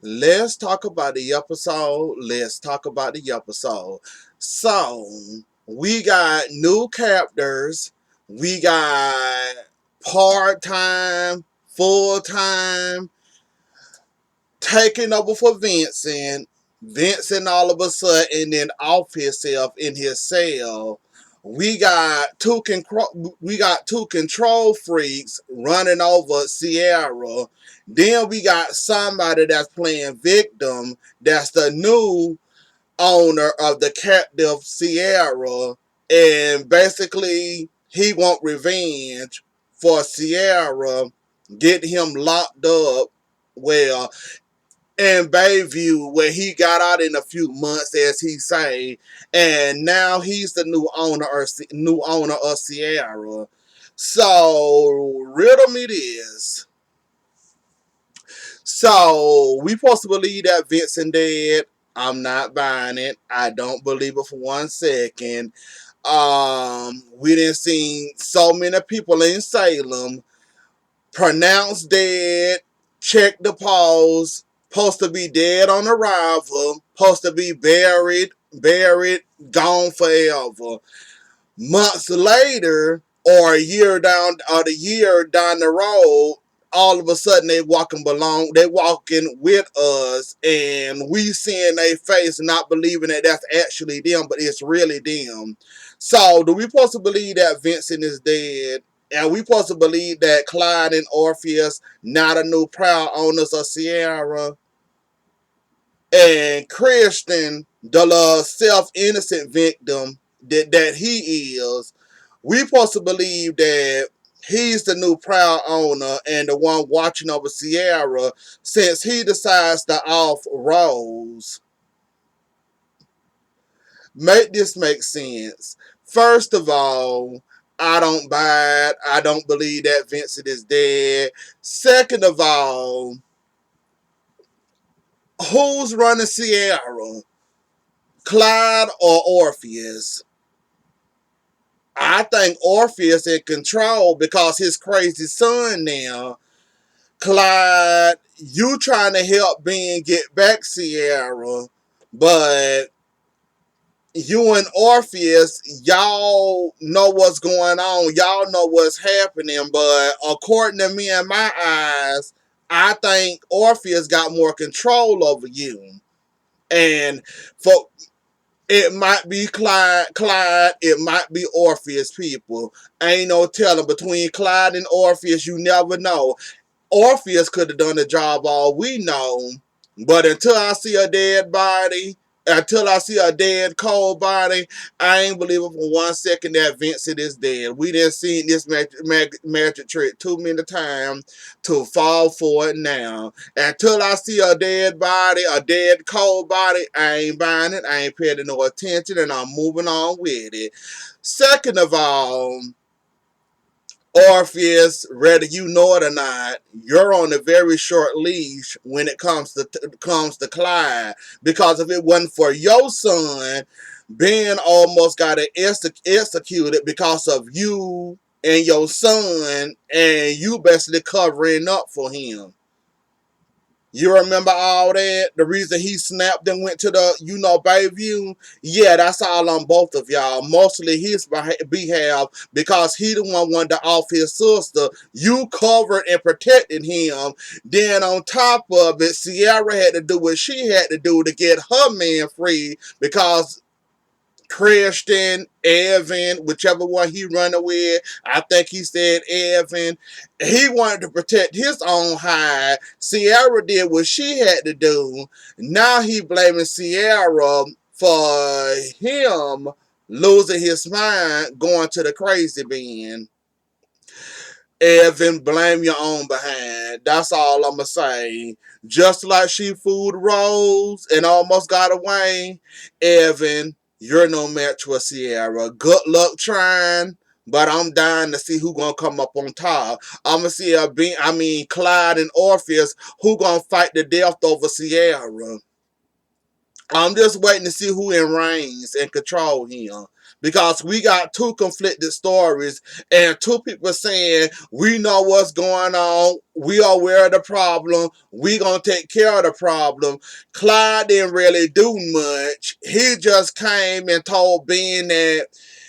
Let's talk about the episode. Let's talk about the episode. So, we got new characters. We got part time, full time, taking over for Vincent. Vincent all of a sudden then off himself in his cell. We got two control freaks running over Sierra. Then we got somebody that's playing victim. That's the new owner of the captive Sierra, and basically he want revenge for Sierra, get him locked up. Well, in Bayview, where he got out in a few months, as he say, and now he's the new owner of Sierra. So riddle me this. So we supposed to believe that Vincent dead. I'm not buying it. I don't believe it for 1 second. We didn't see so many people in Salem pronounced dead, check the pulse, supposed to be dead on arrival, supposed to be buried, gone forever. Months later, or the year down the road, all of a sudden they walking with us, and we seeing their face, not believing that that's actually them, but it's really them. So, do we supposed to believe that Vincent is dead? And we supposed to believe that Clyde and Orpheus not a new proud owners of Sierra, and Christian, the self-innocent victim that he is, we supposed to believe that he's the new proud owner and the one watching over Sierra since he decides to off Rose. Make this make sense. First of all, I don't buy it. I don't believe that Vincent is dead. Second of all, who's running Sierra? Clyde or Orpheus? I think Orpheus in control because his crazy son now. Clyde, you trying to help Ben get back Sierra, but you and Orpheus, y'all know what's going on. Y'all know what's happening, but according to me and my eyes, I think Orpheus got more control over you. And for it might be Clyde, it might be Orpheus people. Ain't no telling. Between Clyde and Orpheus, you never know. Orpheus could have done the job all we know. But until I see a dead cold body, I ain't believing for 1 second that Vincent is dead. We done seen this magic trick too many times to fall for it now. Until I see a dead body, a dead cold body, I ain't buying it. I ain't paying no attention, and I'm moving on with it. Second of all, Orpheus, whether you know it or not, you're on a very short leash when it comes to Clyde. Because if it wasn't for your son, Ben almost got it executed because of you and your son, and you basically covering up for him. You remember all that? The reason he snapped and went to the, Bayview? Yeah, that's all on both of y'all. Mostly his behalf because he the one wanted to off his sister. You covered and protected him. Then on top of it, Sierra had to do what she had to do to get her man free because Christian, Evan, whichever one he running with, I think he said Evan. He wanted to protect his own hide. Sierra did what she had to do. Now he blaming Sierra for him losing his mind, going to the crazy bin. Evan, blame your own behind. That's all I'ma say. Just like she food Rose and almost got away, Evan, you're no match for Sierra. Good luck trying, but I'm dying to see who gonna come up on top. I'ma see Clyde and Orpheus, who gonna fight the death over Sierra. I'm just waiting to see who reigns and control him. because we got two conflicted stories and two people saying we know what's going on, we are aware of the problem, we gonna take care of the problem. Clyde didn't really do much. He just came and told Ben that,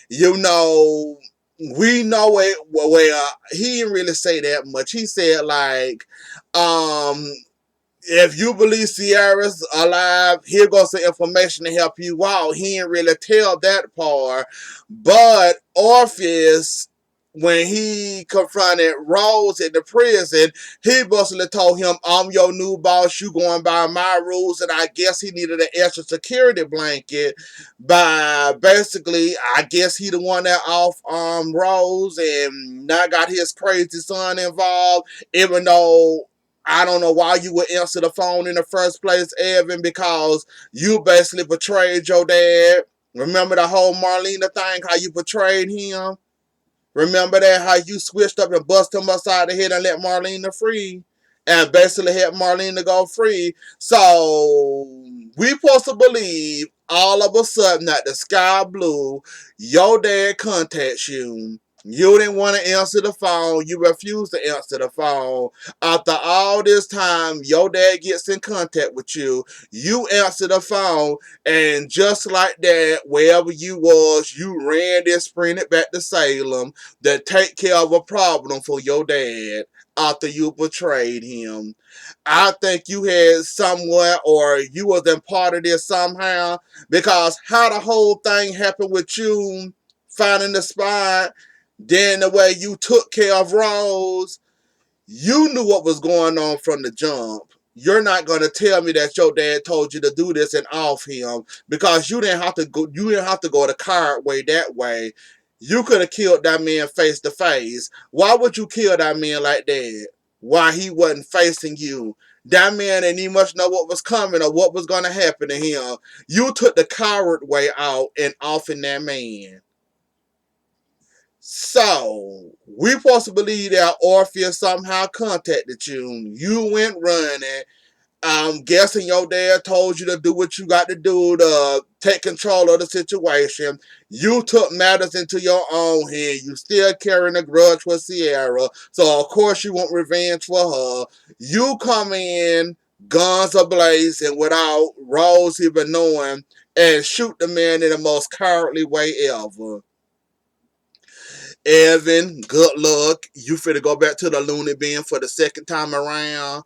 you know, we know it. Well, he didn't really say that much. He said like, um, if you believe Sierra's alive, here goes some information to help you out. He didn't really tell that part. But Orpheus, when he confronted Rose in the prison, he basically told him, I'm your new boss, you going by my rules, and I guess he needed an extra security blanket by basically, I guess he the one that off Rose and now got his crazy son involved, even though I don't know why you would answer the phone in the first place, Evan, because you basically betrayed your dad. Remember the whole Marlena thing, how you betrayed him? Remember that, how you switched up and bust him upside the head and let Marlena free? And basically had Marlena go free. So, we supposed to believe all of a sudden that the sky blue, your dad contacts you. You didn't want to answer the phone. You refused to answer the phone. After all this time, your dad gets in contact with you. You answer the phone, and just like that, wherever you was, you ran and sprinted back to Salem to take care of a problem for your dad after you betrayed him. I think you had somewhere, or you was in part of this somehow, because how the whole thing happened with you finding the spot, then the way you took care of Rose, you knew what was going on from the jump. You're not going to tell me that your dad told you to do this and off him, because you didn't have to go. You didn't have to go the card way that way. You could have killed that man face to face. Why would you kill that man like that? Why he wasn't facing you? That man didn't even much know what was coming or what was going to happen to him. You took the coward way out and offing that man. So, we supposed to believe that Orpheus somehow contacted you. You went running. I'm guessing your dad told you to do what you got to do to take control of the situation. You took matters into your own hand. You still carrying a grudge for Sierra. So, of course, you want revenge for her. You come in, guns ablazing, without Rose even knowing, and shoot the man in the most cowardly way ever. Evan, good luck. You finna go back to the loony bin for the second time around.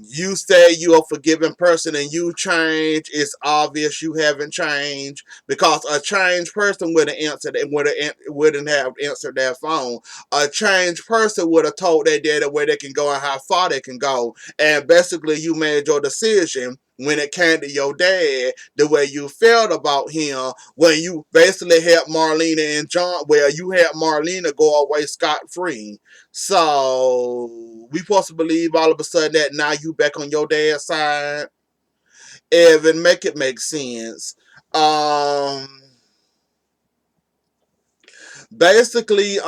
You say you're a forgiving person and you change. It's obvious you haven't changed, because a changed person would have answered and wouldn't have answered that phone. A changed person would have told their dad where they can go and how far they can go. And basically, you made your decision when it came to your dad, the way you felt about him, when you basically had Marlena and John, where you had Marlena go away scot-free. So, we supposed to believe all of a sudden that now you back on your dad's side? Evan, make it make sense. Um, Basically,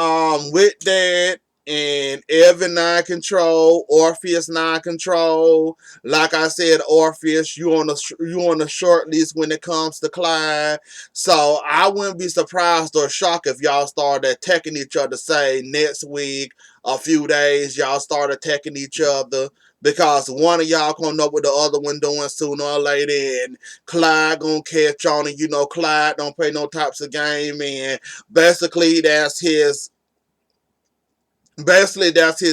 with that, and Evan nine control, Orpheus nine control. Like I said, Orpheus, you on the short list when it comes to Clyde. So I wouldn't be surprised or shocked if y'all started attacking each other. Say next week, a few days, y'all start attacking each other. Because one of y'all gonna know what the other one doing sooner or later, and Clyde gonna catch on, and you know Clyde don't play no types of game, and basically that's his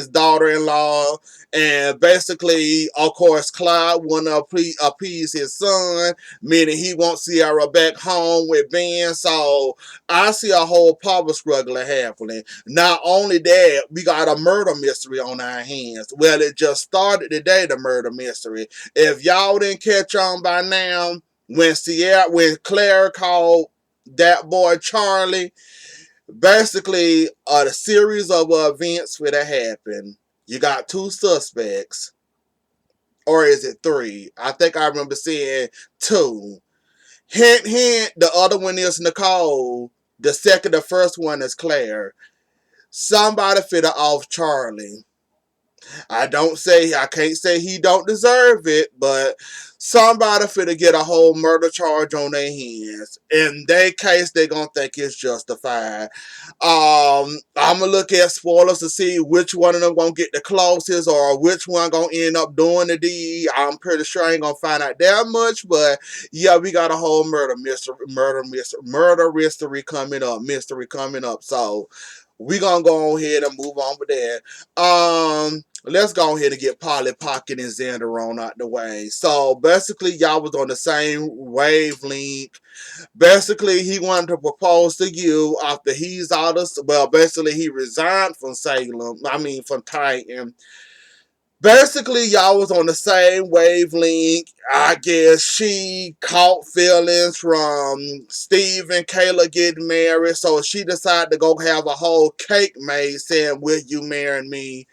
daughter-in-law, and basically, of course, Clyde want to appease his son, meaning he wants Sierra back home with Ben. So I see a whole power struggle happening. Not only that, we got a murder mystery on our hands. Well, it just started today, the murder mystery. If y'all didn't catch on by now, when Claire called that boy Charlie, basically a series of events would have happened. You got two suspects, or is it three? I think I remember saying two. Hint, hint. The other one is Nicole. The first one is Claire. Somebody fit off Charlie. I can't say he don't deserve it, but somebody finna get a whole murder charge on their hands. In their case, they gonna think it's justified. I'm gonna look at spoilers to see which one of them gonna get the closest or which one gonna end up doing the deed. I'm pretty sure I ain't gonna find out that much, but yeah, we got a whole murder mystery coming up, So we gonna go ahead and move on with that. Let's go ahead and get Polly Pocket and Xander on out the way. So basically, y'all was on the same wavelength. Basically, he wanted to propose to you after he's out of, well, basically he resigned from Salem. I mean, from Titan. Basically, y'all was on the same wavelength. I guess she caught feelings from Steve and Kayla getting married, so she decided to go have a whole cake made saying, "Will you marry me?"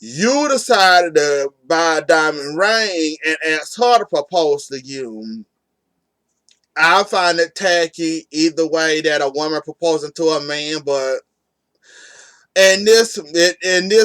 You decided to buy a diamond ring and ask her to propose to you. I find it tacky either way that a woman proposing to a man, but in this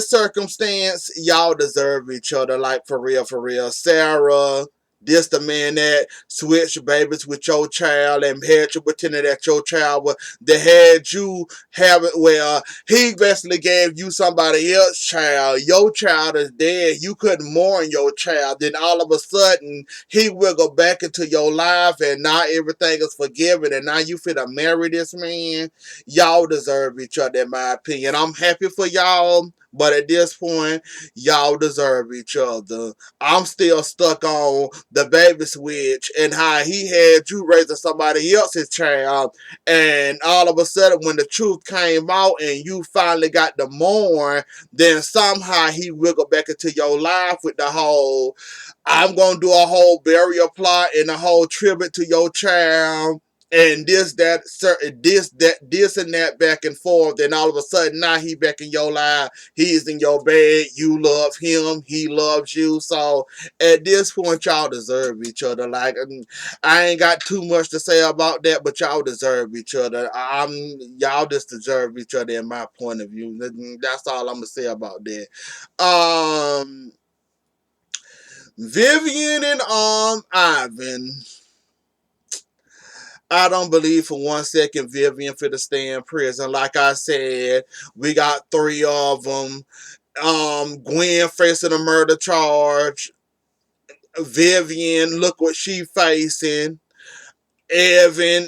circumstance, y'all deserve each other. Like for real, for real. Sarah, this the man that switched babies with your child and had you pretending that your child was that had you have it where he basically gave you somebody else's child. Your child is dead. You couldn't mourn your child. Then all of a sudden he will go back into your life and now everything is forgiven and now you finna marry this man. Y'all deserve each other, in my opinion. I'm happy for y'all, but at this point, y'all deserve each other. I'm still stuck on the baby switch and how he had you raising somebody else's child, and all of a sudden, when the truth came out and you finally got to mourn, then somehow he wiggled back into your life with the whole, I'm gonna do a whole burial plot and a whole tribute to your child and this and that back and forth. Then all of a sudden now he back in your life, he's in your bed, you love him, he loves you. So at this point, y'all deserve each other. Like, I ain't got too much to say about that, but y'all deserve each other. Y'all just deserve each other in my point of view. That's all I'm gonna say about that. um Vivian and Ivan, I don't believe for 1 second Vivian finna stay in prison. Like I said, we got three of them. Gwen facing a murder charge. Vivian, look what she facing. Evan,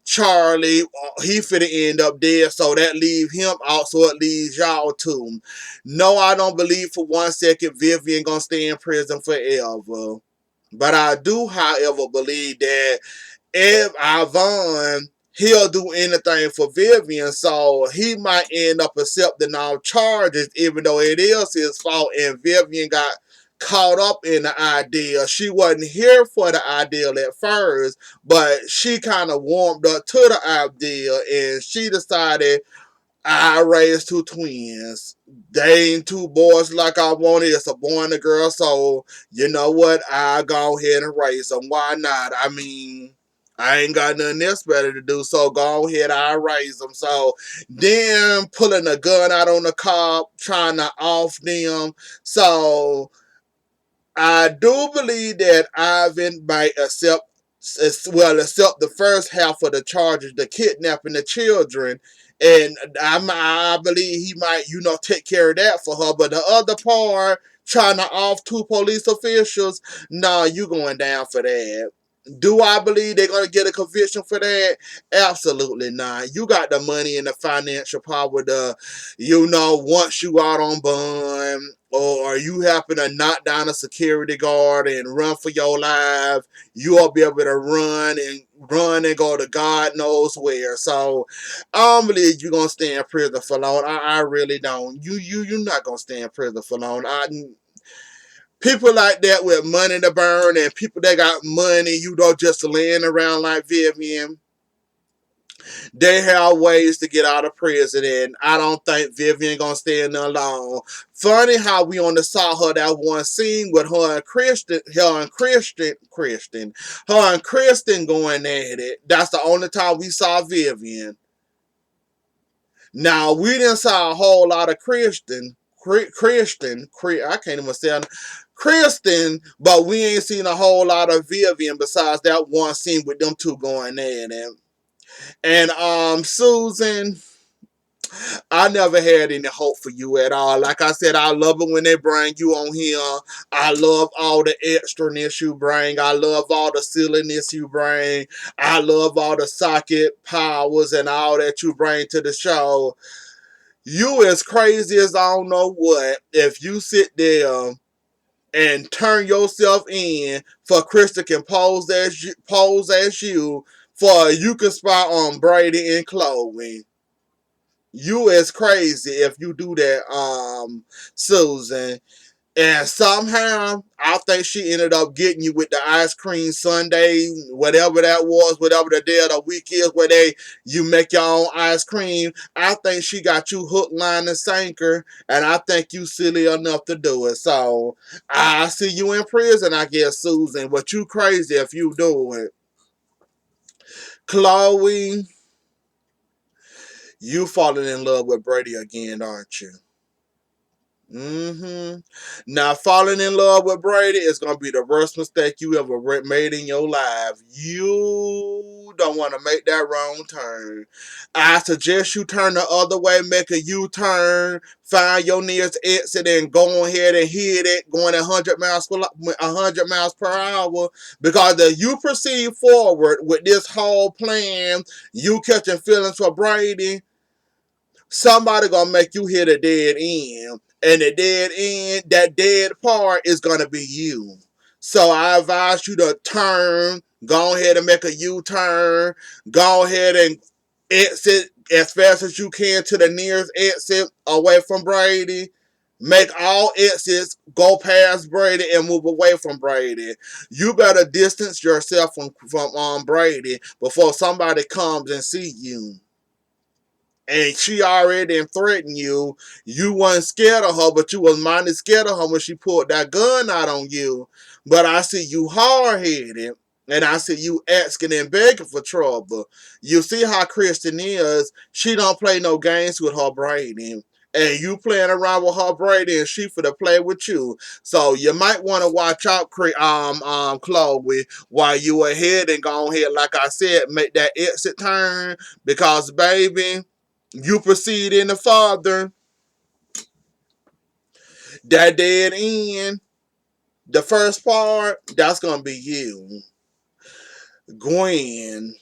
Charlie, he finna end up dead, so that leave him out, so it leaves y'all too. No, I don't believe for 1 second Vivian gonna stay in prison forever. But I do, however, believe that if Ivan, he'll do anything for Vivian, so he might end up accepting all charges, even though it is his fault. And Vivian got caught up in the idea. She wasn't here for the ideal at first, but she kind of warmed up to the idea, and she decided, I raised two twins. They ain't two boys like I wanted. It's a boy and a girl. So, you know what? I go ahead and raise them. Why not? I mean, I ain't got nothing else better to do. So go ahead, I raise them. So then pulling a gun out on the cop, trying to off them. So I do believe that Ivan might accept the first half of the charges, the kidnapping the children, and I believe he might, take care of that for her. But the other part, trying to off two police officials, nah, you going down for that. Do I believe they're gonna get a conviction for that? Absolutely not. You got the money and the financial power to, once you out on bond, or you happen to knock down a security guard and run for your life, you'll be able to run and go to God knows where. So I don't believe you're gonna stay in prison for long. I really don't. You're not gonna stay in prison for long. People like that with money to burn and people that got money, just laying around like Vivian, they have ways to get out of prison, and I don't think Vivian gonna stay in there long. Funny how we only saw her that one scene with her and Kristen going at it. That's the only time we saw Vivian. Now we didn't saw a whole lot of I can't even say Kristen, but we ain't seen a whole lot of Vivian besides that one scene with them two going in. And Susan, I never had any hope for you at all. Like I said, I love it when they bring you on here. I love all the extraness you bring. I love all the silliness you bring. I love all the socket powers and all that you bring to the show. You as crazy as I don't know what. If you sit there and turn yourself in for Krista can pose as you, for you can spy on Brady and Chloe. You is crazy if you do that, Susan. And somehow, I think she ended up getting you with the ice cream sundae, whatever that was, whatever the day of the week is, where you make your own ice cream. I think she got you hook, line, and sinker, and I think you silly enough to do it. So I see you in prison, I guess, Susan. But you crazy if you do it. Chloe, you falling in love with Brady again, aren't you? Mm-hmm. Now, falling in love with Brady is going to be the worst mistake you ever made in your life. You don't want to make that wrong turn. I suggest you turn the other way, make a U-turn, find your nearest exit, and go ahead and hit it, going at 100 miles per hour. Because if you proceed forward with this whole plan, you catching feelings for Brady, somebody gonna make you hit a dead end. And the dead end, that dead part is gonna be you. So I advise you to turn, go ahead and make a U-turn, go ahead and exit as fast as you can to the nearest exit away from Brady. Make all exits, go past Brady and move away from Brady. You better distance yourself from Brady before somebody comes and see you and she already threatened you. You wasn't scared of her, but you was mighty scared of her when she pulled that gun out on you. But I see you hard-headed, and I see you asking and begging for trouble. You see how Kristen is. She don't play no games with her Brady. And you playing around with her Brady, and she finna play with you. So you might want to watch out, Chloe, while you ahead and go ahead, like I said, make that exit turn. Because, baby, you proceed in the Father, that dead end, the first part, that's going to be you. Gwen,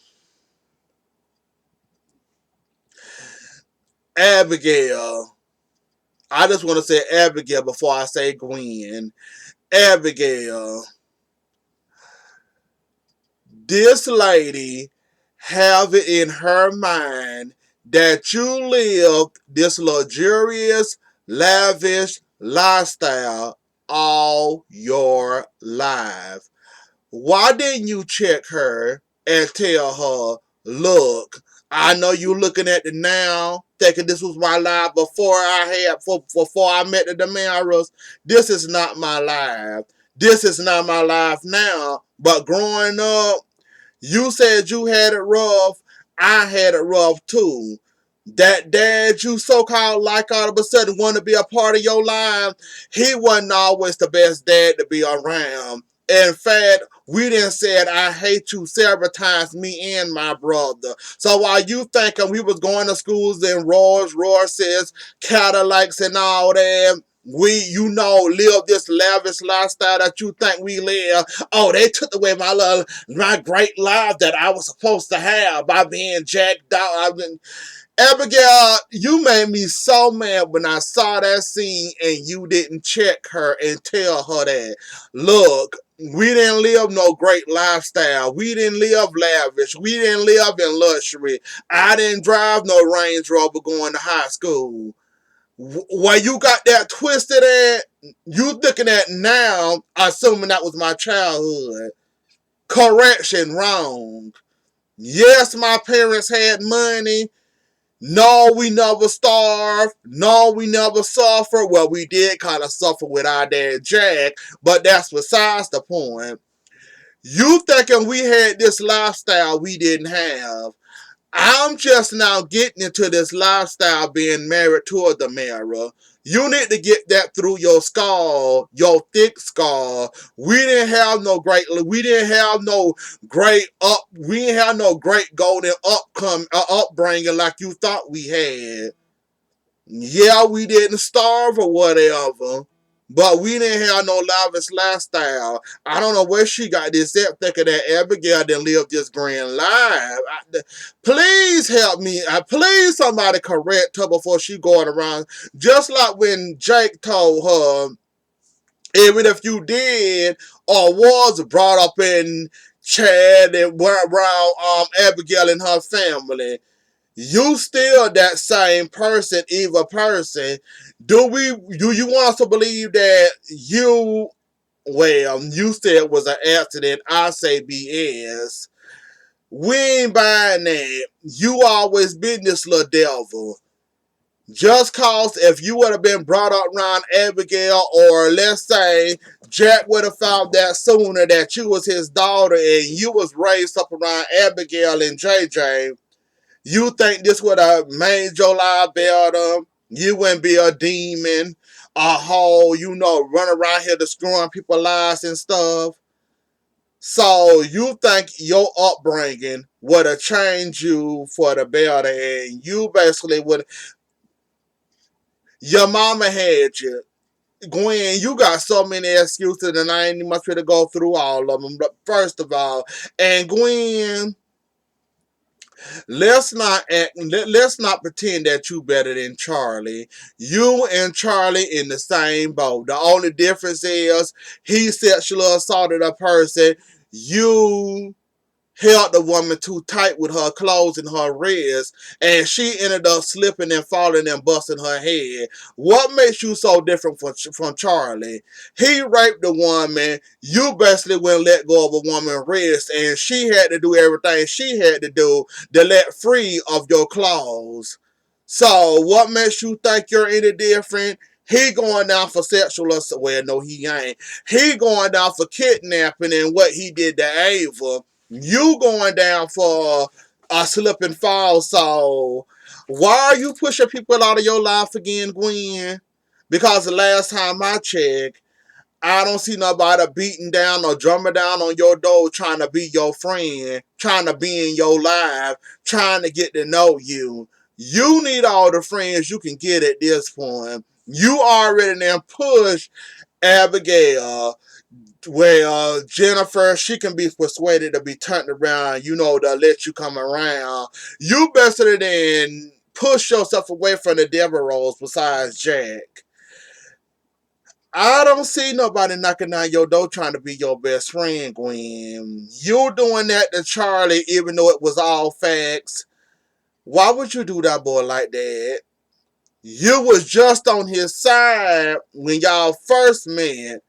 Abigail. I just want to say Abigail before I say Gwen. Abigail, this lady have it in her mind that you live this luxurious, lavish lifestyle all your life. Why didn't you check her and tell her, look, I know you looking at the now, thinking this was my life before I met the Damaras. This is not my life. This is not my life now. But growing up, you said you had it rough. I had it rough too. That dad you so-called like all of a sudden want to be a part of your life, he wasn't always the best dad to be around. In fact, we done said I hate you several times, me and my brother. So while you thinking we was going to schools in Rolls Royces, Cadillacs and all that, we, live this lavish lifestyle that you think we live. Oh, they took away my great life that I was supposed to have by being jacked out. Abigail, you made me so mad when I saw that scene and you didn't check her and tell her that. Look, we didn't live no great lifestyle. We didn't live lavish. We didn't live in luxury. I didn't drive no Range Rover going to high school. Where you got that twisted at, you looking at now, assuming that was my childhood. Correction, wrong. Yes, my parents had money. No, we never starved. No, we never suffered. Well, we did kind of suffer with our dad Jack, but that's besides the point. You thinking we had this lifestyle we didn't have. I'm just now getting into this lifestyle being married to a Damara. You need to get that through your skull, your thick skull. We didn't have no we didn't have no great golden upbringing like you thought we had. Yeah, we didn't starve or whatever, but we didn't have no lavish lifestyle. I don't know where she got this at, thinking that Abigail didn't live this grand life. Please help me. Please somebody correct her before she going around. Just like when Jake told her, even if you did or was brought up in Chad and went around Abigail and her family, you still that same person, evil person. Do you want us to believe that you said it was an accident, I say BS. We ain't buying that. You always been this little devil. Just cause if you would have been brought up around Abigail, or let's say Jack would have found that sooner that you was his daughter and you was raised up around Abigail and JJ, you think this would have made your life better? You wouldn't be a demon, a hoe, run around here destroying people's lives and stuff. So you think your upbringing would have changed you for the better, and you basically would. Your mama had you. Gwen, you got so many excuses, and I ain't much to go through all of them. But first of all, and Gwen, let's not pretend that you better than Charlie. You and Charlie in the same boat. The only difference is he sexually assaulted a person. You held the woman too tight with her clothes and her wrists, and she ended up slipping and falling and busting her head. What makes you so different from Charlie? He raped the woman. You basically wouldn't let go of a woman's wrist, and she had to do everything she had to do to let free of your claws. So what makes you think you're any different? He going down for sexual assault. Well, no, he ain't. He going down for kidnapping and what he did to Ava. You going down for a slip and fall. So why are you pushing people out of your life again, Gwen? Because the last time I checked, I don't see nobody beating down or drumming down on your door trying to be your friend, trying to be in your life, trying to get to know you. You need all the friends you can get at this point. You already then push Abigail. Well, Jennifer, she can be persuaded to be turned around, to let you come around. You better than push yourself away from the devil roles besides Jack. I don't see nobody knocking down your door trying to be your best friend, Gwen. You doing that to Charlie even though it was all facts. Why would you do that boy like that? You was just on his side when y'all first met.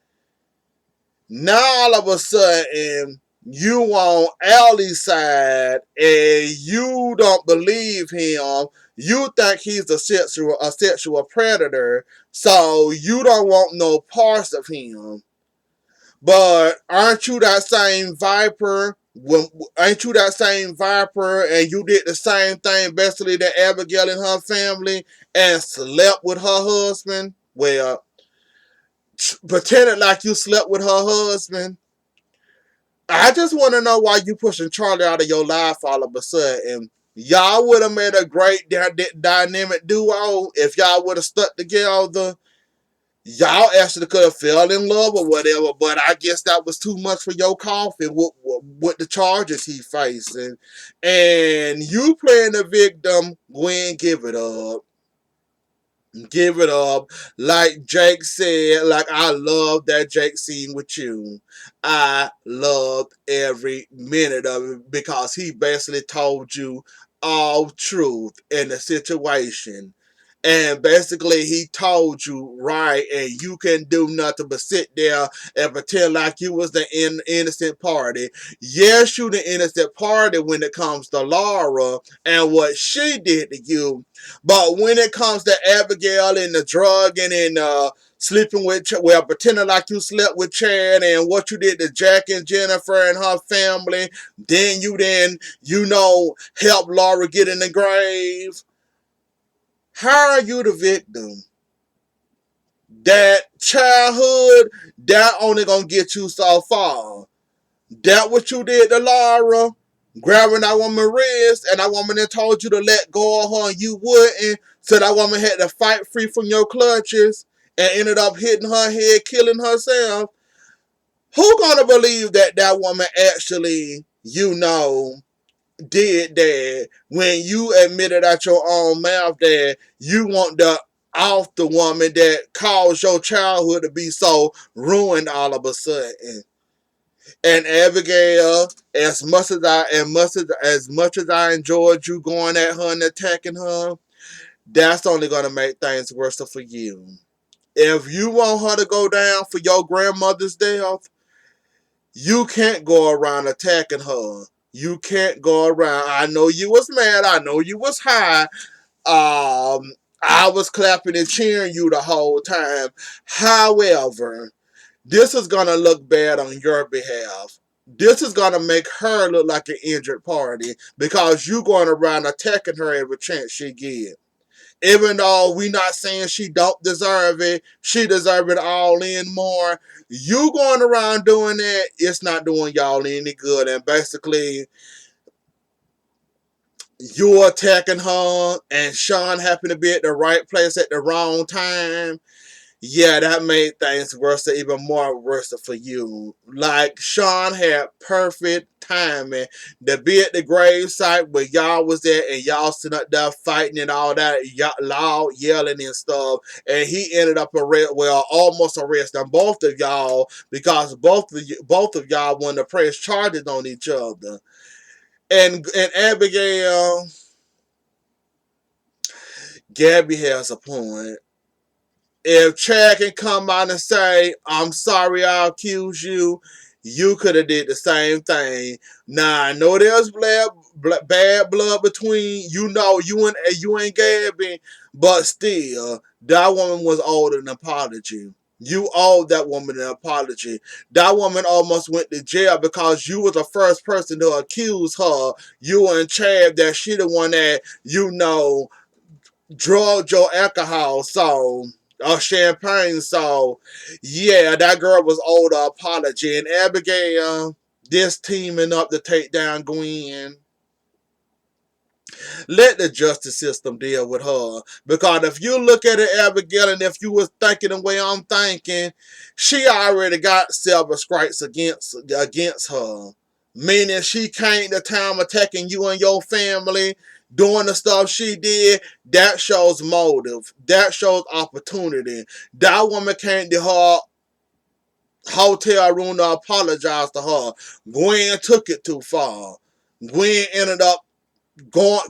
Now all of a sudden you on Allie's side and you don't believe him. You think he's a sexual predator, so you don't want no parts of him. But aren't you that same viper? Ain't you that same viper? And you did the same thing basically to Abigail and her family and slept with her husband. Well, pretended like you slept with her husband. I just want to know why you pushing Charlie out of your life all of a sudden. Y'all would have made a great dynamic duo if y'all would have stuck together. Y'all actually could have fell in love or whatever, but I guess that was too much for your coffin with the charges he facing. And you playing the victim, Gwen, give it up. Give it up. Like Jake said, like I love that Jake scene with you. I loved every minute of it because he basically told you all truth in the situation. And basically he told you right, and you can do nothing but sit there and pretend like you was the innocent party. Yes, you the innocent party when it comes to Laura and what she did to you, but when it comes to Abigail and the drugging and sleeping with, pretending like you slept with Chad and what you did to Jack and Jennifer and her family, then help Laura get in the grave. How are you the victim? That childhood, that only gonna get you so far. That what you did to Laura, grabbing that woman wrist, and that woman then told you to let go of her and you wouldn't, so that woman had to fight free from your clutches and ended up hitting her head, killing herself. Who gonna believe that that woman actually, did that when you admitted out your own mouth that you want the off the woman that caused your childhood to be so ruined all of a sudden? And Abigail, as much as I enjoyed you going at her and attacking her, that's only gonna make things worse for you. If you want her to go down for your grandmother's death, you can't go around attacking her. You can't go around. I know you was mad. I know you was high. I was clapping and cheering you the whole time. However, this is gonna look bad on your behalf. This is gonna make her look like an injured party because you going around attacking her every chance she get. Even though we not saying she don't deserve it, she deserve it all in more. You going around doing that, it's not doing y'all any good. And basically, you attacking her and Sean happened to be at the right place at the wrong time. Yeah, that made things worse, even more worse for you. Like, Sean had perfect timing to be at the grave site where y'all was there and y'all sitting up there fighting and all that, loud yelling and stuff. And he ended up almost arresting both of y'all because both of y'all wanted to press charges on each other. And Abigail, Gabby has a point. If Chad can come out and say, I'm sorry I accused you, you could have did the same thing. Now, I know there's bad blood between, you and Gabby, but still, that woman was owed an apology. You owed that woman an apology. That woman almost went to jail because you was the first person to accuse her. You and Chad that she the one that, drugged your alcohol, so or champagne, so yeah, that girl was owed an apology. And Abigail, this teaming up to take down Gwen. Let the justice system deal with her. Because if you look at it, Abigail, and if you was thinking the way I'm thinking, she already got several strikes against her. Meaning she came to town attacking you and your family, doing the stuff she did. That shows motive. That shows opportunity. That woman came to her hotel room to apologize to her. Gwen took it too far. Gwen ended up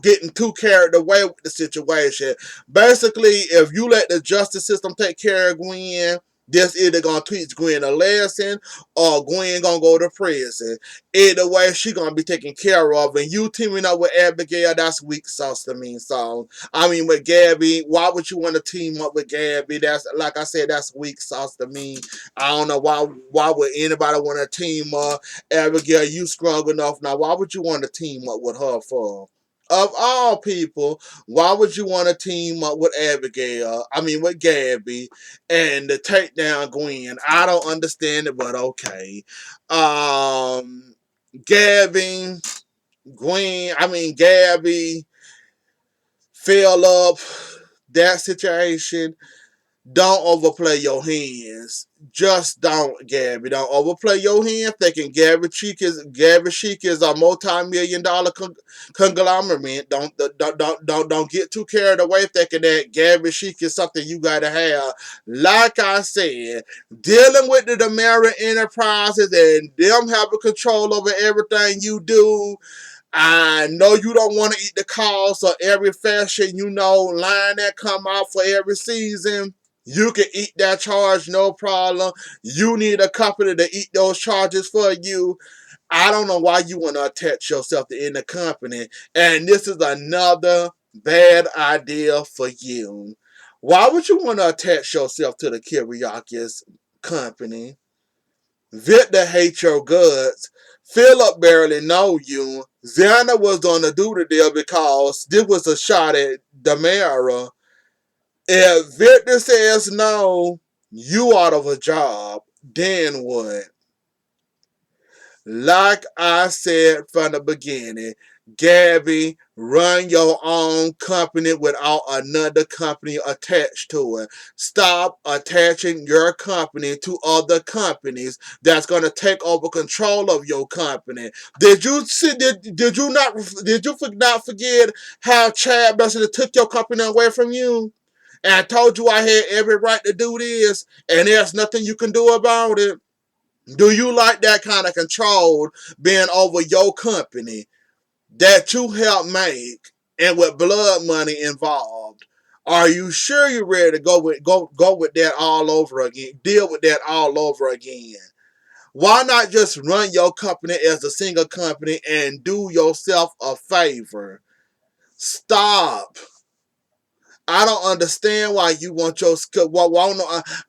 getting too carried away with the situation. Basically, if you let the justice system take care of Gwen, this either gonna teach Gwen a lesson or Gwen gonna go to prison. Either way, she gonna be taken care of. And you teaming up with Abigail, that's weak sauce to me. So, I mean, with Gabby, why would you want to team up with Gabby? That's, like I said, that's weak sauce to me. I don't know why would anybody want to team up. Abigail, you strong enough now. Why would you want to team up with her for? Of all people, why would you want to team up with with Gabby, and to take down Gwen? I don't understand it, but okay. Gabby, Gabby fell up that situation. Don't overplay your hands. Just don't, Gabby. Don't overplay your hands thinking Gabby Chic is a multi-million-dollar conglomerate. Don't get too carried away thinking that Gabby Chic is something you gotta have. Like I said, dealing with the Demara Enterprises and them having control over everything you do. I know you don't want to eat the cost of every fashion, line that come out for every season. You can eat that charge, no problem. You need a company to eat those charges for you. I don't know why you want to attach yourself to any company. And this is another bad idea for you. Why would you want to attach yourself to the Kiriakis company? Victor hates your guts. Philip barely know you. Xana was gonna do the deal because this was a shot at Damara. If Victor says no, You out of a job, then what? Like I said from the beginning, Gabby, run your own company without another company attached to it. Stop attaching your company to other companies that's gonna take over control of your company. Did you see? Did you not forget how Chad basically took your company away from you? And I told you I had every right to do this, and there's nothing you can do about it. Do you like that kind of control being over your company that you help make and with blood money involved? Are you sure you're ready to go with that all over again? Deal with that all over again? Why not just run your company as a single company and do yourself a favor? Stop. I don't understand why you want your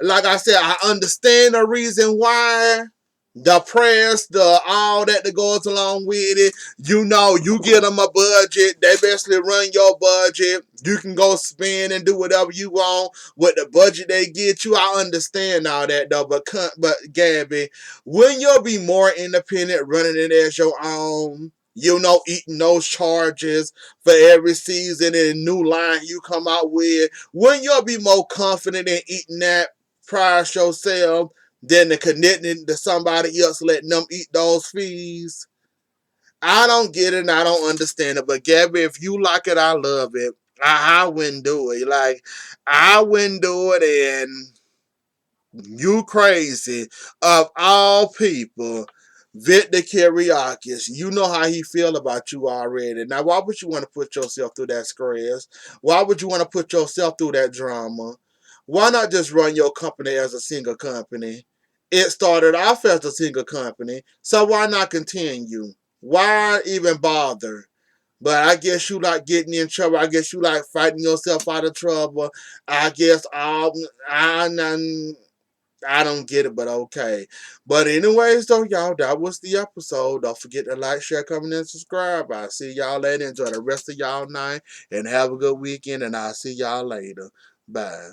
like I said, I understand the reason why. The prayers, the all that goes along with it. You know, you get them a budget. They basically run your budget. You can go spend and do whatever you want with the budget they get you. I understand all that though, but Gabby, when you'll be more independent, running it as your own. You know, eating those charges for every season and new line you come out with. When you'll be more confident in eating that price yourself than the connecting to somebody else, letting them eat those fees. I don't get it and I don't understand it. But Gabby, if you like it, I love it. I wouldn't do it. Like, I wouldn't do it, and you crazy. Of all people, Victor Kiriakis, you know how he feel about you already. Now, why would you want to put yourself through that stress? Why would you want to put yourself through that drama? Why not just run your company as a single company? It started off as a single company, so why not continue? Why even bother? But I guess you like getting in trouble. I guess you like fighting yourself out of trouble. I guess I don't get it, but okay. But anyways, though, y'all, that was the episode. Don't forget to like, share, comment, and subscribe. I'll see y'all later. Enjoy the rest of y'all night and have a good weekend. And I'll see y'all later. Bye.